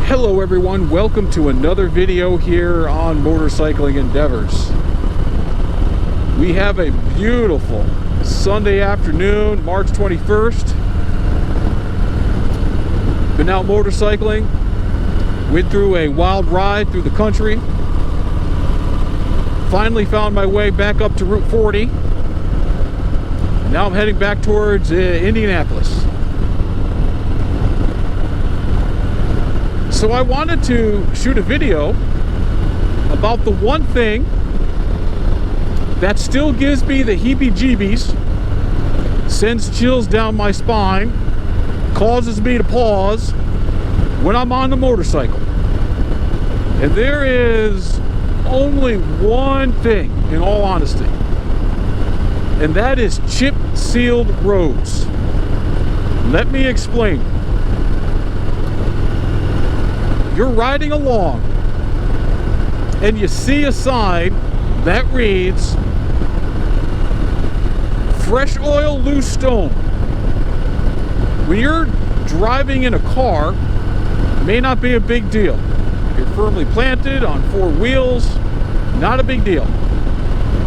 Hello everyone, welcome to another video here on Motorcycling Endeavors. We have a beautiful Sunday afternoon, March 21st. Been out motorcycling, went through a wild ride through the country. Finally found my way back up to Route 40. Now I'm heading back towards Indianapolis. So I wanted to shoot a video about the one thing that still gives me the heebie-jeebies, sends chills down my spine, causes me to pause when I'm on the motorcycle. And there is only one thing, in all honesty, and that is chip-sealed roads. Let me explain. You're riding along and you see a sign that reads fresh oil, loose stone. When you're driving in a car, it may not be a big deal. You're firmly planted on four wheels, not a big deal.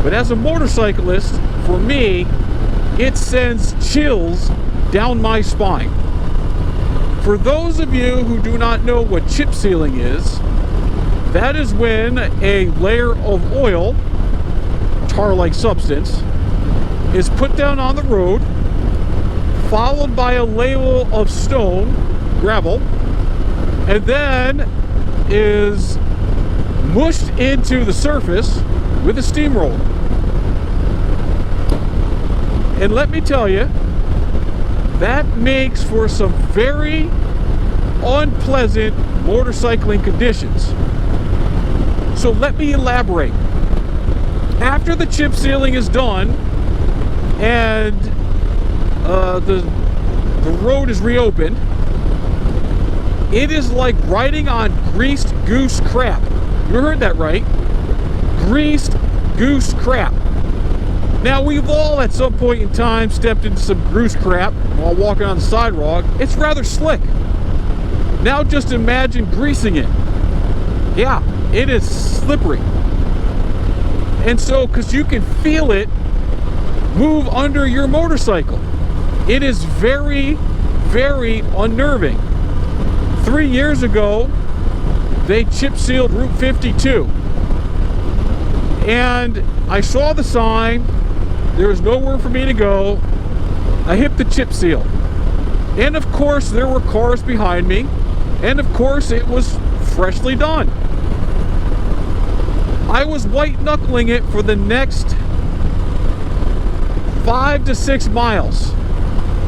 But as a motorcyclist, for me, it sends chills down my spine. For those of you who do not know what chip sealing is, that is when a layer of oil, tar-like substance, is put down on the road, followed by a layer of stone, gravel, and then is mushed into the surface with a steamroller. And let me tell you, that makes for some very unpleasant motorcycling conditions. So let me elaborate. After the chip sealing is done and the road is reopened, it is like riding on greased goose crap. You heard that right? Greased goose crap. Now, we've all at some point in time stepped into some grease crap while walking on the sidewalk. It's rather slick. Now just imagine greasing it. Yeah, it is slippery. And so, because you can feel it move under your motorcycle, it is very, very unnerving. 3 years ago, they chip sealed Route 52. And I saw the sign. There was nowhere for me to go. I hit the chip seal. And of course, there were cars behind me. And of course, it was freshly done. I was white-knuckling it for the next 5 to 6 miles.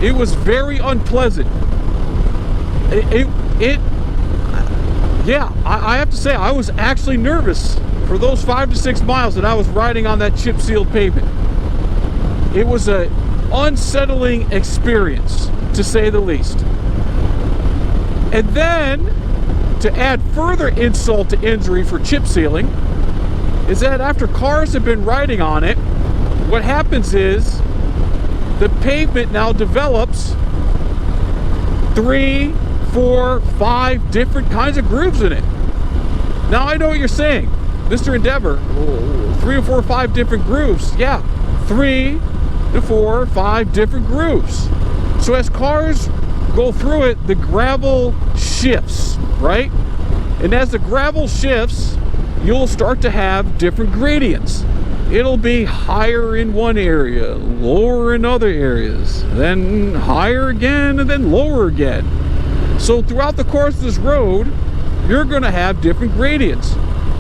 It was very unpleasant. I have to say, I was actually nervous for those 5 to 6 miles that I was riding on that chip-sealed pavement. It was an unsettling experience, to say the least. And then, to add further insult to injury for chip sealing, is that after cars have been riding on it, what happens is the pavement now develops 3, 4, 5 different kinds of grooves in it. Now, I know what you're saying, Mr. Endeavor, 3 or 4 or 5 different grooves. Yeah, 3 to 4 or 5 different grooves. So as cars go through it, the gravel shifts, right? And as the gravel shifts, you'll start to have different gradients. It'll be higher in one area, lower in other areas, then higher again, and then lower again. So throughout the course of this road, you're going to have different gradients.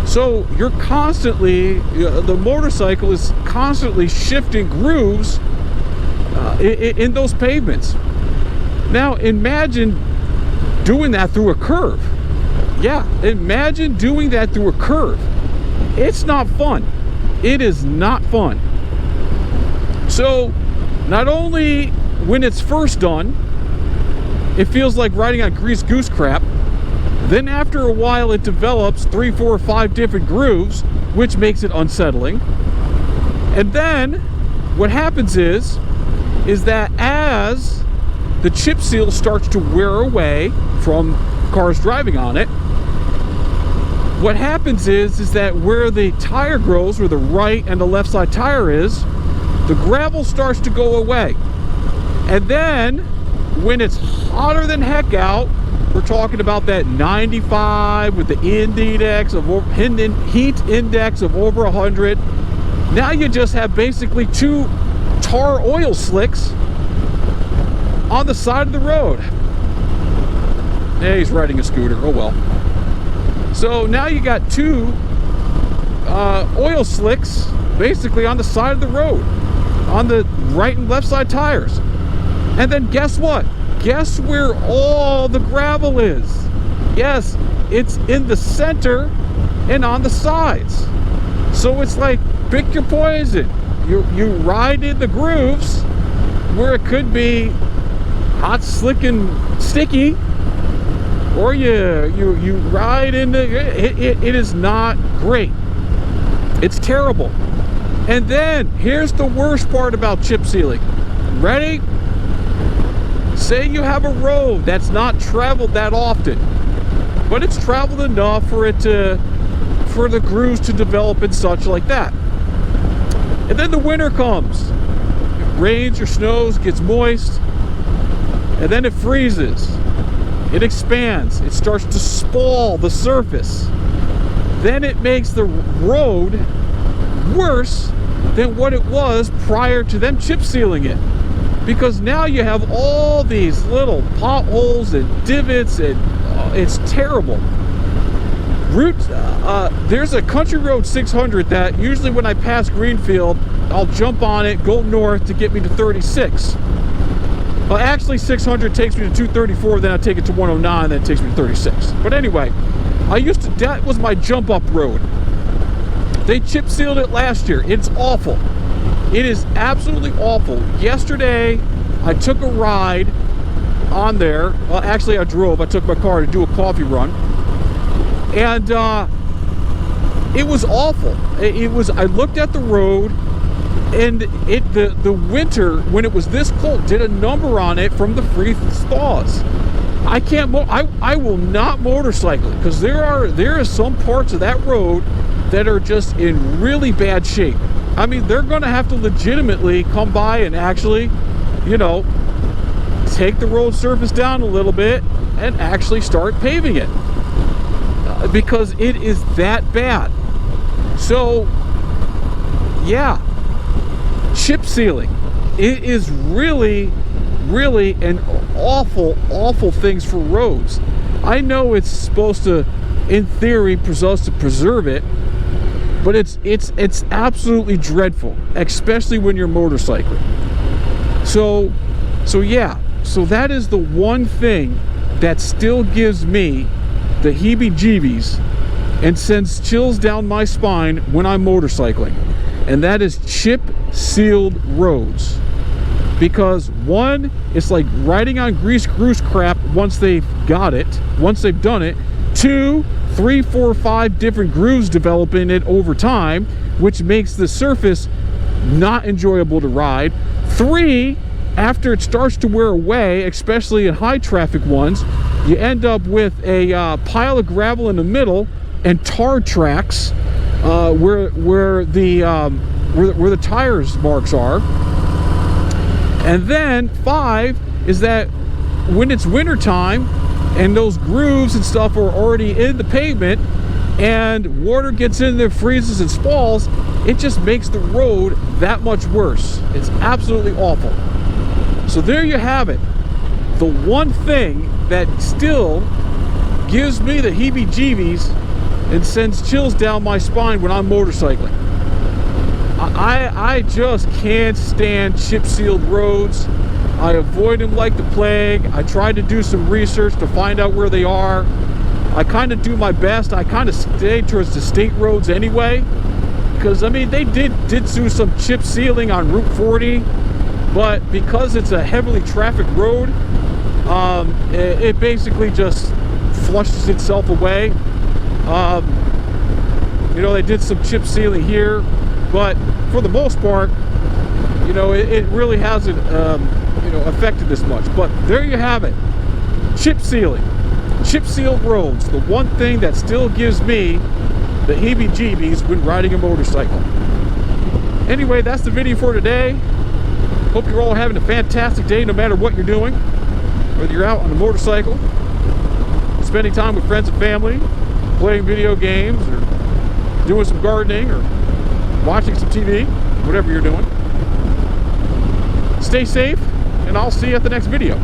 So you're constantly, the motorcycle is constantly shifting grooves in those pavements. Now imagine doing that through a curve. Yeah, imagine doing that through a curve. It's not fun. It is not fun. So not only when it's first done, it feels like riding on greased goose crap. Then after a while, it develops 3, 4, or 5 different grooves, which makes it unsettling. And then what happens is that as the chip seal starts to wear away from cars driving on it. What happens is that where the tire grows, where the right and the left side tire is, the gravel starts to go away. And then when it's hotter than heck out, we're talking about that 95 with the heat index of over 100. Now you just have basically two tar oil slicks on the side of the road. Yeah, he's riding a scooter. Oh well. So now you got two oil slicks basically on the side of the road, on the right and left side tires. And then guess what? Guess where all the gravel is? Yes, it's in the center and on the sides. So it's like, pick your poison. You ride in the grooves where it could be hot, slick, and sticky, or you ride in the. It is not great. It's terrible. And then here's the worst part about chip sealing. Ready? Say you have a road that's not traveled that often, but it's traveled enough for the grooves to develop and such like that. And then the winter comes. It rains or snows, gets moist, and then it freezes. It expands. It starts to spall the surface. Then it makes the road worse than what it was prior to them chip sealing it. Because now you have all these little potholes and divots, and it's terrible. There's a country road 600 that usually when I pass Greenfield, I'll jump on it, go north to get me to 36. Well, actually 600 takes me to 234, then I take it to 109, then it takes me to 36. But anyway, that was my jump up road. They chip sealed it last year. It's awful. It is absolutely awful. Yesterday, I took a ride on there. Well, actually, I drove. I took my car to do a coffee run. And it was awful. I looked at the road, and the winter, when it was this cold, did a number on it from the freeze thaws. I will not motorcycle it, because there are some parts of that road that are just in really bad shape. I mean, they're going to have to legitimately come by and actually, take the road surface down a little bit and actually start paving it, because it is that bad. So, yeah, chip sealing. It is really, really an awful, awful things for roads. I know it's supposed to, in theory, supposed to preserve it, but it's absolutely dreadful, especially when you're motorcycling. So yeah, so that is the one thing that still gives me the heebie-jeebies and sends chills down my spine when I'm motorcycling, and that is chip sealed roads. Because one, it's like riding on grease crap once they've got it, once they've done it. Two, 3, 4, 5 different grooves develop in it over time, which makes the surface not enjoyable to ride. 3, after it starts to wear away, especially in high traffic ones, you end up with a pile of gravel in the middle and tar tracks where the tires marks are. And then 5 is that when it's winter time and those grooves and stuff are already in the pavement and water gets in there, freezes and spalls, it just makes the road that much worse. It's absolutely awful. So there you have it. The one thing that still gives me the heebie-jeebies and sends chills down my spine when I'm motorcycling. I just can't stand chip-sealed roads. I avoid them like the plague. I tried to do some research to find out where they are. I kind of do my best. I kind of stay towards the state roads anyway, because I mean they did do some chip sealing on Route 40, but because it's a heavily trafficked road, it basically just flushes itself away. They did some chip sealing here, but for the most part, it really hasn't affected this much. But there you have it, chip sealing. chip sealed roads, the one thing that still gives me the heebie-jeebies when riding a motorcycle. Anyway, that's the video for today. Hope you're all having a fantastic day no matter what you're doing. Whether you're out on a motorcycle, spending time with friends and family, playing video games, or doing some gardening, or watching some TV, whatever you're doing. Stay safe, and I'll see you at the next video.